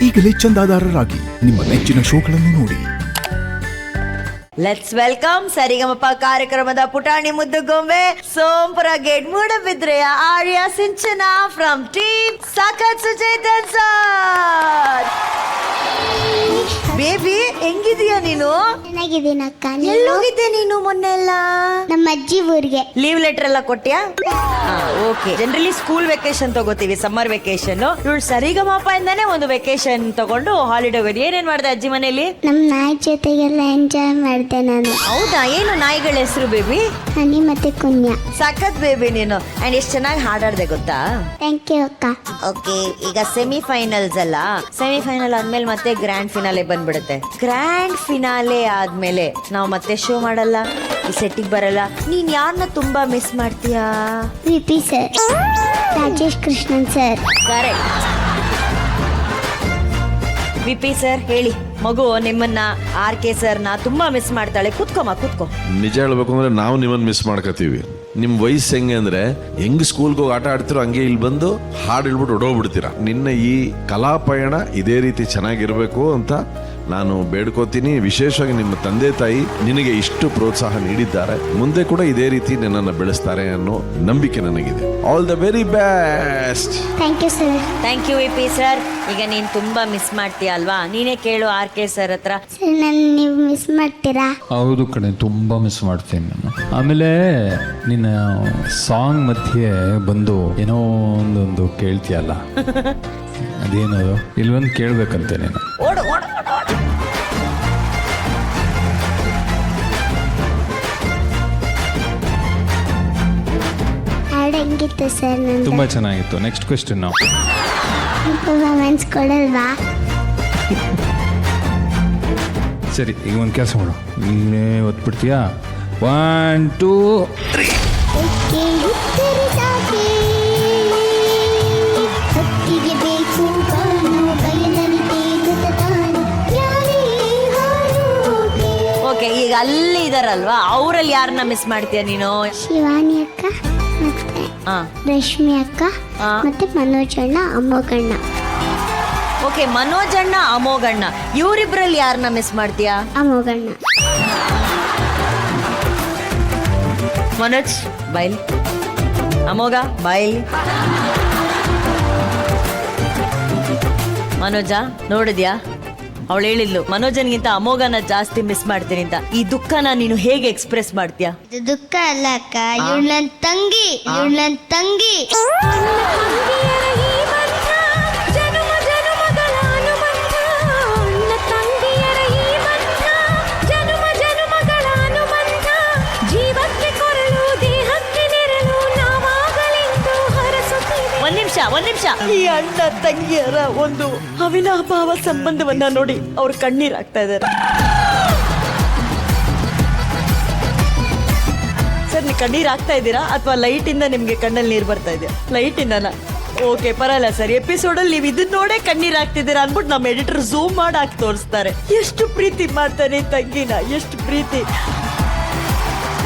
ಈಗಲೇ ಚಂದಾದಾರರಾಗಿ ನಿಮ್ಮ ನೆಚ್ಚಿನ ಶೋಗಳನ್ನು ನೋಡಿ. ಲೆಟ್ಸ್ ವೆಲ್ಕಮ್ ಸರಿಗಮಪ ಕಾರ್ಯಕ್ರಮದ ಪುಟಾಣಿ ಮುದ್ದು ಗೊಂಬೆ ಸೋಂಪುರ ಗೇಟ್ ಮೂಡಬಿದ್ರೆಯ ಆರ್ಯ ಸಿಂಚನ ಫ್ರಮ್ ಟೀಮ್ ಸಖತ್ ಸುಚೇತನ್ ಸರ್. ಬೇಬಿ ಹೆಂಗಿದೀಯ ನೀನು? ಚೆನ್ನಾಗಿದ್ದೀನಕ್ಕ. ಎಲ್ಲೋಗಿದ್ದೆ ನೀನು ಮೊನ್ನೆ ಎಲ್ಲ? ನಮ್ಮ ಅಜ್ಜಿ ಊರಿಗೆ. ಲೀವ್ ಲೆಟರ್ ಎಲ್ಲ ಕೊಟ್ಟ್ಯಾ? ಓಕೆ. ಜನರಲಿ ಸ್ಕೂಲ್ ವೆಕೇಶನ್ ತಗೋತೀವಿ, ಸಮ್ಮರ್ ವೆಕೇಶನ್. ಇವಳು ಸರಿಗಮಪ ಇಂದಾನೆ ಒಂದು ವೆಕೇಶನ್ ತಗೊಂಡು ಹಾಲಿಡೇ ಹೋಗೋದು. ಏನೇನ್ ಮಾಡ್ದೆ ಅಜ್ಜಿ ಮನೇಲಿ? ನಮ್ಮ ನಾಯಿ ಜೊತೆಗೆಲ್ಲ ಎಂಜಾಯ್ ಮಾಡಿದೆ ನಾನು. ಹೌದಾ? ಏನು ನಾಯಿಗಳ ಹೆಸರು ಬೇಬಿ? ಹನಿ ಮತ್ತೆ ಕುನ್ಯ. ಸಖತ್ ಬೇಬಿ ನೀನು. ಅಂಡ್ ಎಷ್ಟು ಚೆನ್ನಾಗಿ ಹಾಡಾಡ್ದೆ ಗೊತ್ತಾ? ಥ್ಯಾಂಕ್ ಯು ಅಕ್ಕ. ಓಕೆ, ಈಗ ಸೆಮಿಫೈನಲ್ಸ್ ಅಲ್ಲ, ಸೆಮಿಫೈನಲ್ ಆದ್ಮೇಲೆ ಮತ್ತೆ ಗ್ರ್ಯಾಂಡ್ ಫಿನಾಲೆ ಬಂದ್ಬಿಡುತ್ತೆ. ಗ್ರ್ಯಾಂಡ್ ಫಿನಾಲೆ ಆದ್ಮೇಲೆ ನಾವು ಮತ್ತೆ ಶೋ ಮಾಡಲ್ಲ, ಈ ಸೆಟ್ಟಿಗೆ ಬರಲ್ಲ. ನೀನ್ ಯಾರನ್ನ ತುಂಬಾ ಮಿಸ್ ಮಾಡ್ತೀಯಾ? VP sir, Rajesh Krishnan sir. Correct. VP sir ಹೇಳಿ, ಮಗು ನಿಮ್ಮನ್ನ RK ಸರ್ನ ತುಂಬಾ ಮಿಸ್ ಮಾಡ್ತಾಳೆ. ಕೂತ್ಕೊಮ್ಮ, ಕೂತ್ಕೋ. ನಿಜ ಹೇಳ್ಬೇಕು ಅಂದ್ರೆ ನಾವು ನಿಮ್ಮನ್ನ ಮಿಸ್ ಮಾಡ್ಕೋತೀವಿ. ನಿಮ್ ವಯಸ್ಸು ಹೆಂಗೆ ಅಂದ್ರೆ ಹೆಂಗ್ ಸ್ಕೂಲ್ಗೆ ಹೋಗಿ ಆಟ ಆಡ್ತಿರೋ ಹಂಗೆ ಇಲ್ಲಿ ಬಂದು ಹಾಡು ಹೇಳ್ಬಿಟ್ಟು ಹೊಡೋಗ್ಬಿಡ್ತೀರಾ. ನಿನ್ನ ಈ ಕಲಾ ಪಯಣ ಇದೇ ರೀತಿ ಚೆನ್ನಾಗಿರ್ಬೇಕು ಅಂತ ನಾನು ಬೇಡ್ಕೋತೀನಿ. ವಿಶೇಷವಾಗಿ ನಿಮ್ಮ ತಂದೆ ತಾಯಿ ನಿನಗೆ ಇಷ್ಟು ಪ್ರೋತ್ಸಾಹ ನೀಡಿದ್ದಾರೆ, ಮುಂದೆ ಕೂಡ ಇದೇ ರೀತಿ ನನ್ನನ್ನು ಬೆಳೆಸ್ತಾರೆ ಅನ್ನೋ ನಂಬಿಕೆ ನನಗಿದೆ. All the very best. Thank you sir. Thank you VP sir. ಈಗ ನೀನ್ ತುಂಬಾ ಮಿಸ್ ಮಾಡ್ತೀಯ ಅಲ್ವಾ? ನೀನೇ ಕೇಳು RK ಸರ್ ಹತ್ರ. ಸರ್, ನನ್ನ ನೀವು ಮಿಸ್ ಮಾಡ್ತೀರಾ? ಹೌದು ಕಣೆ, ತುಂಬ ಮಿಸ್ ಮಾಡ್ತೀನಿ ನಾನು. ಆಮೇಲೆ ನಿನ್ನ ಸಾಂಗ್ ಮಧ್ಯೆ ಬಂದು ಏನೋ ಒಂದೊಂದು ಕೇಳ್ತೀಯಲ್ಲ, ಅದೇನದು ಇಲ್ವೊಂದು ಕೇಳ್ಬೇಕಂತೆ ನೀನು. ಓಡು ಓಡು ಓಡು ಓಡು. ಹಾಡು ಹೆಂಗಿತ್ತು ಸರ್? ನನ್ನ ತುಂಬ ಚೆನ್ನಾಗಿತ್ತು. Next question. ನಾವು ಪರ್ಫಾರ್ಮೆನ್ಸ್ ಕೊಡಲ್ವಾ? ಸರಿ, ಈಗ ಒಂದು ಕೆಲಸ ಮಾಡು, ನೀನೇ ಒತ್ಬಿಡ್ತೀಯಾ? 1 2 3. ಏಕೆ ಉತ್ತರ ಸಾಕೆ? ಹೊತ್ತಿಗೆ ಬೇಕು ಕಾಣು, ಬಯಲಲಿದೆ ಗುತತಾನು, ಯಾರೇ ಹಾರೋಕೆ. ಓಕೆ, ಈಗ ಅಲ್ಲಿ ಇದಾರಲ್ವಾ, ಅವರಲ್ಲಿ ಯಾರನ್ನ ಮಿಸ್ ಮಾಡ್ತೀಯ ನೀನು? ಶಿವಾನಿ ಅಕ್ಕ ಮತ್ತೆ ಹಾ, ರಶ್ಮಿ ಅಕ್ಕ ಹಾ. ಮತ್ತೆ ಮನೋಜ್ ಅಣ್ಣ, ಅಮ್ಮೋಗಣ್ಣ. ಓಕೆ. ಮನೋಜಣ್ಣ, ಅಮೋಗಣ್ಣ, ಇವರಿಬ್ರಲ್ಲಿ ಯಾರನ್ನ ಮಿಸ್ ಮಾಡ್ತೀಯಾ? ಅಮ್ಮೋಗಣ್ಣ. ಮನೋಜ್ ಬೈಲ್, ಅಮೋಘ ಬೈಲ್. ಮನೋಜ ನೋಡಿದ್ಯಾ, ಅವಳು ಹೇಳಿದ್ಲು ಮನೋಜನ್ಗಿಂತ ಅಮೋಘನ ಜಾಸ್ತಿ ಮಿಸ್ ಮಾಡ್ತೀನಿ ಅಂತ. ಈ ದುಃಖನ ನೀನು ಹೇಗೆ ಎಕ್ಸ್ಪ್ರೆಸ್ ಮಾಡ್ತೀಯಾ? ಇದು ದುಃಖ ಅಲ್ಲ ಅಕ್ಕ, ಇವಳು ನನ್ನ ತಂಗಿ, ಇವಳು ನನ್ನ ತಂಗಿ. ಒಂದ್ ನಿಮಿಷ. ಈ ಅಣ್ಣ ತಂಗಿಯರ ಒಂದು ಅವಿನಾಭಾವ ಸಂಬಂಧವನ್ನ ನೋಡಿ ಅವ್ರು ಕಣ್ಣೀರಾಗ್ತಾ ಇದ್ದಾರೆ. ಸರ್, ನೀವು ಕಣ್ಣೀರಾಗ್ತಾ ಇದ್ದೀರಾ ಅಥವಾ ಲೈಟ್ ಇಂದ ನಿಮ್ಗೆ ಕಣ್ಣಲ್ಲಿ ನೀರು ಬರ್ತಾ ಇದೆಯಾ? ಲೈಟ್ ಇಂದನಾ? ಓಕೆ, ಪರವಾಗಿಲ್ಲ ಸರ್. ಎಪಿಸೋಡಲ್ಲಿ ನೀವು ಇದನ್ನ ನೋಡೇ ಕಣ್ಣೀರಾಗ್ತಿದ್ದೀರಾ ಅನ್ಬಿಟ್ಟು ನಮ್ಮ ಎಡಿಟರ್ ಝೂಮ್ ಮಾಡಿ ಹಾಕಿ ತೋರಿಸ್ತಾರೆ. ಎಷ್ಟು ಪ್ರೀತಿ ಮಾಡ್ತಾನೆ ತಂಗಿನ, ಎಷ್ಟು ಪ್ರೀತಿ.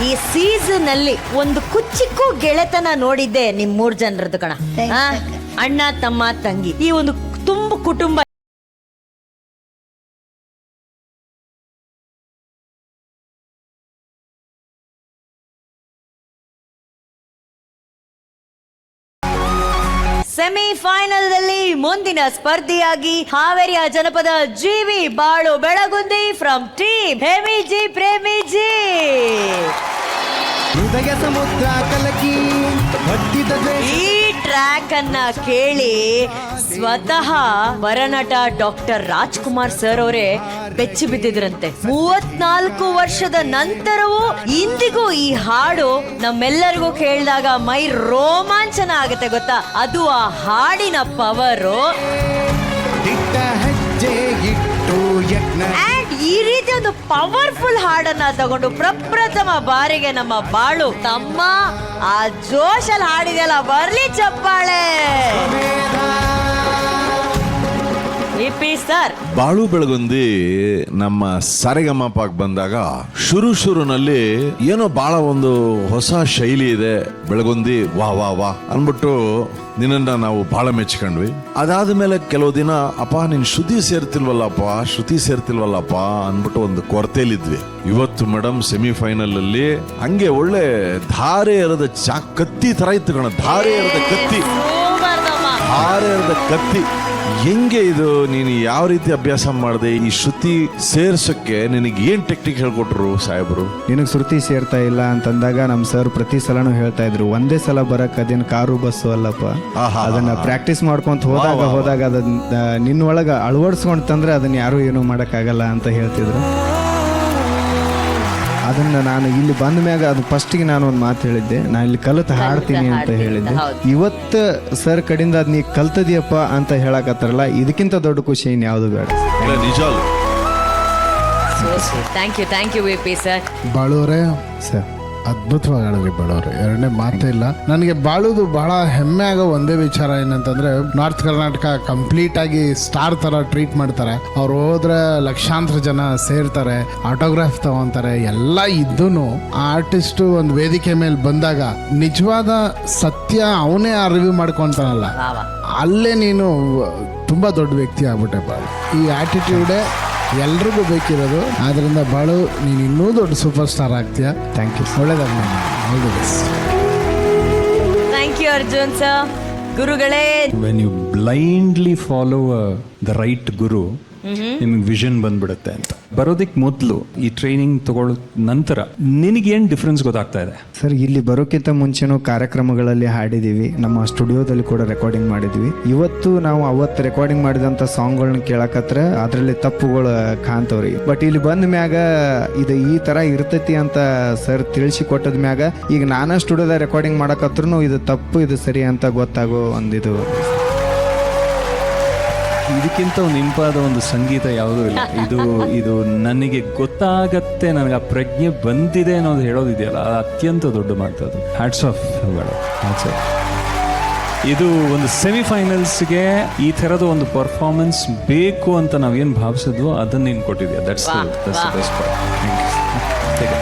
ಈ ಸೀಸನ್ ಅಲ್ಲಿ ಒಂದು ಕುಚ್ಚಿಕ್ಕೂ ಗೆಳೆತನ ನೋಡಿದ್ದೆ ನಿಮ್ 3 ಜನರದ್ದು ಕಣ. ಅಣ್ಣ ತಮ್ಮ ತಂಗಿ, ಈ ಒಂದು ತುಂಬು ಕುಟುಂಬ. ಸೆಮಿಫೈನಲ್ ದಲ್ಲಿ ಮುಂದಿನ ಸ್ಪರ್ಧಿಯಾಗಿ ಹಾವೇರಿಯ ಜನಪದ ಜೀವಿ ಬಾಳು ಬೆಳಗುಂದಿ ಫ್ರಮ್ ಟೀಮ್ ಹೇಮಿಜಿ ಪ್ರೇಮಿಜಿ. ಹೃದಯ ಸಮುದ್ರ ಕಲಕಿ ಈ ಟ್ರ್ಯಾಕ್ ಅನ್ನ ಕೇಳಿ ಸ್ವತಃ ವರನಟ ಡಾಕ್ಟರ್ ರಾಜ್ಕುಮಾರ್ ಸರ್ ಅವರೇ ಬೆಚ್ಚಿ ಬಿದ್ದಿದ್ರಂತೆ. 34 ವರ್ಷದ ನಂತರವೂ ಇಂದಿಗೂ ಈ ಹಾಡು ನಮ್ಮೆಲ್ಲರಿಗೂ ಕೇಳಿದಾಗ ಮೈ ರೋಮಾಂಚನ ಆಗುತ್ತೆ ಗೊತ್ತಾ. ಅದು ಆ ಹಾಡಿನ ಪವರು. ಅಂಡ್ ಈ ರೀತಿ ಒಂದು ಪವರ್ಫುಲ್ ಹಾಡನ್ನ ತಗೊಂಡು ಪ್ರಪ್ರಥಮ ಬಾರಿಗೆ ನಮ್ಮ ಬಾಳು ತಮ್ಮ ಆ ಜೋಶಲ್ಲಿ ಹಾಡಿದೆಯಲ್ಲ, ಬರ್ಲಿ ಚಪ್ಪಾಳೆ. VP sir. ಬಾಳು ಬೆಳಗುಂದಿ ನಮ್ಮ ಸರಿಗಮಪಕ್ಕೆ ಬಂದಾಗ ಶುರುನಲ್ಲಿ ಏನೋ ಬಹಳ ಒಂದು ಹೊಸ ಶೈಲಿ ಇದೆ ಬೆಳಗುಂದಿ, ವಾ ವಾ ವಾ ಅನ್ಬಿಟ್ಟು ನಿನ್ನ ನಾವು ಬಹಳ ಮೆಚ್ಕೊಂಡ್ವಿ. ಅದಾದ ಮೇಲೆ ಕೆಲವು ದಿನ ಅಪ್ಪ ನಿನ್ ಶ್ರುತಿ ಸೇರ್ತಿಲ್ವಲ್ಲಪ್ಪ ಅನ್ಬಿಟ್ಟು ಒಂದು ಕೊರತೆಲಿದ್ವಿ. ಇವತ್ತು ಮೇಡಮ್ ಸೆಮಿಫೈನಲ್ ಅಲ್ಲಿ ಹಂಗೆ ಒಳ್ಳೆ ಧಾರೆ ಎರದ ಕತ್ತಿ ತರ ಇತ್ತು ಕಣ, ಧಾರೆ ಎರದ ಕತ್ತಿ. ಹೆಂಗೆ ಇದು ನೀನು ಯಾವ ರೀತಿ ಅಭ್ಯಾಸ ಮಾಡಿದೆ? ಈ ಶ್ರುತಿ ಸೇರ್ಸಕ್ಕೆ ನಿನಗೆ ಏನ್ ಟೆಕ್ನಿಕ್ ಹೇಳ್ಕೊಟ್ರು ಸಾಹೇಬ್ರು? ನಿನಗೆ ಶ್ರುತಿ ಸೇರ್ತಾ ಇಲ್ಲ ಅಂತಂದಾಗ ನಮ್ಮ ಸರ್ ಪ್ರತಿ ಸಲನೂ ಹೇಳ್ತಾ ಇದ್ರು, ಒಂದೇ ಸಲ ಬರಕ್ ಅದೇನು ಕಾರು ಬಸ್ಸು ಅಲ್ಲಪ್ಪ, ಅದನ್ನ ಪ್ರಾಕ್ಟೀಸ್ ಮಾಡ್ಕೊಂತ ಹೋದಾಗ ಅದನ್ನ ನಿನ್ನೊಳಗ ಅಳವಡಿಸ್ಕೊಂತಂದ್ರೆ ಅದನ್ನ ಯಾರು ಏನೂ ಮಾಡಕ್ಕಾಗಲ್ಲ ಅಂತ ಹೇಳ್ತಿದ್ರು. ಅದನ್ನ ನಾನು ಇಲ್ಲಿ ಬಂದ ಮ್ಯಾಗ ಅದು ಫಸ್ಟಿಗೆ ನಾನು ಒಂದು ಮಾತು ಹೇಳಿದ್ದೆ, ನಾನು ಇಲ್ಲಿ ಕಲಿತು ಹಾಡ್ತೀನಿ ಅಂತ ಹೇಳಿದ್ದೆ. ಇವತ್ತು ಸರ್ ಕಡೆಯಿಂದ ಅದ್ ನೀ ಕಲ್ತದಿಯಪ್ಪ ಅಂತ ಹೇಳಕತ್ತಾರಲ್ಲ, ಇದಕ್ಕಿಂತ ದೊಡ್ಡ ಖುಷಿ ಇನ್ ಯಾವುದು ಬೇಡ. ನಿಜ. Thank you VP sir. ಬಾಳುವರೇ ಸರ್ ಅದ್ಭುತವಾಗಿ ಹೇಳಿದ್ರಿ ಬಾಳೋರು, ಎರಡನೇ ಮಾತೇ ಇಲ್ಲ. ನನಗೆ ಬಾಳುದು ಬಹಳ ಹೆಮ್ಮೆ ಆಗೋ ಒಂದೇ ವಿಚಾರ ಏನಂತಂದ್ರೆ, ನಾರ್ತ್ ಕರ್ನಾಟಕ ಕಂಪ್ಲೀಟ್ ಆಗಿ ಸ್ಟಾರ್ ತರ ಟ್ರೀಟ್ ಮಾಡ್ತಾರೆ. ಅವ್ರು ಹೋದ್ರೆ ಲಕ್ಷಾಂತರ ಜನ ಸೇರ್ತಾರೆ, ಆಟೋಗ್ರಾಫ್ ತಗೊಂತಾರೆ, ಎಲ್ಲ ಇದ್ದೂನು ಆರ್ಟಿಸ್ಟ್ ಒಂದು ವೇದಿಕೆ ಮೇಲೆ ಬಂದಾಗ ನಿಜವಾದ ಸತ್ಯ ಅವನೇ ರಿವ್ಯೂ ಮಾಡ್ಕೊಂತಾನಲ್ಲ, ಅಲ್ಲೇ ನೀನು ತುಂಬಾ ದೊಡ್ಡ ವ್ಯಕ್ತಿ ಆಗ್ಬಿಟ್ಟೆ ಬಾಳು. ಈ ಆಟಿಟ್ಯೂಡೇ ಎಲ್ರಿಗೂ ಬೇಕಿರೋದು. ಆದ್ರಿಂದ ಬಾಳು ನೀನು ಇನ್ನೂ ದೊಡ್ಡ ಸೂಪರ್ ಸ್ಟಾರ್ ಆಗ್ತೀಯ. Thank you. ಒಳ್ಳೇದಾಗ all the best. Thank you Arjun sir. ಗುರುಗಳೇ, when you blindly follow the right guru, ನಿಮ್ಗೆ ವಿಷನ್ ಬಂದ್ಬಿಡುತ್ತೆ ಅಂತ. ಬರೋದಕ್ಕೆ ಮೊದಲು ಈ ಟ್ರೈನಿಂಗ್ ತಗೊಳ್ಳೋ ನಂತರ ನಿನಗೇನು ಡಿಫ್ರೆನ್ಸ್ ಗೊತ್ತಾಗ್ತಾ ಇದೆ? ಸರ್, ಇಲ್ಲಿ ಬರೋಕ್ಕಿಂತ ಮುಂಚೆನೂ ಕಾರ್ಯಕ್ರಮಗಳಲ್ಲಿ ಹಾಡಿದ್ದೀವಿ, ನಮ್ಮ ಸ್ಟುಡಿಯೋದಲ್ಲಿ ಕೂಡ ರೆಕಾರ್ಡಿಂಗ್ ಮಾಡಿದ್ವಿ. ಇವತ್ತು ನಾವು ಅವತ್ತು ರೆಕಾರ್ಡಿಂಗ್ ಮಾಡಿದಂಥ ಸಾಂಗ್ಗಳನ್ನ ಕೇಳಕತ್ರ ಅದರಲ್ಲಿ ತಪ್ಪುಗಳು ಕಾಣ್ತವ್ರಿ. ಬಟ್ ಇಲ್ಲಿ ಬಂದ ಮ್ಯಾಗ ಇದು ಈ ಥರ ಇರ್ತೈತಿ ಅಂತ ಸರ್ ತಿಳಿಸಿ ಕೊಟ್ಟದ ಮ್ಯಾಗ ಈಗ ನಾನಾ ಸ್ಟುಡಿಯೋದಾಗ ರೆಕಾರ್ಡಿಂಗ್ ಮಾಡಕತ್ರೂ ಇದು ತಪ್ಪು ಇದು ಸರಿ ಅಂತ ಗೊತ್ತಾಗೋ ಒಂದಿದು. ಇದಕ್ಕಿಂತ ಒಂದು ಇಂಪಾದ ಒಂದು ಸಂಗೀತ ಯಾವುದೂ ಇಲ್ಲ. ಇದು ನನಗೆ ಗೊತ್ತಾಗತ್ತೆ, ನನಗೆ ಆ ಪ್ರಜ್ಞೆ ಬಂದಿದೆ ಅನ್ನೋದು ಹೇಳೋದಿದೆಯಲ್ಲ, ಅದು ಅತ್ಯಂತ ದೊಡ್ಡ ಮಾತದು. ಹ್ಯಾಟ್ಸ್ ಆಫ್ ಬೇಡ, ಹ್ಯಾಟ್ಸ್ ಆಫ್. ಇದು ಒಂದು ಸೆಮಿಫೈನಲ್ಸ್ಗೆ ಈ ಥರದ ಒಂದು ಪರ್ಫಾರ್ಮೆನ್ಸ್ ಬೇಕು ಅಂತ ನಾವೇನು ಭಾವಿಸಿದ್ವೋ ಅದನ್ನ ನೀನು ಕೊಟ್ಟಿದ್ಯಾ. That's the best part. Thank you.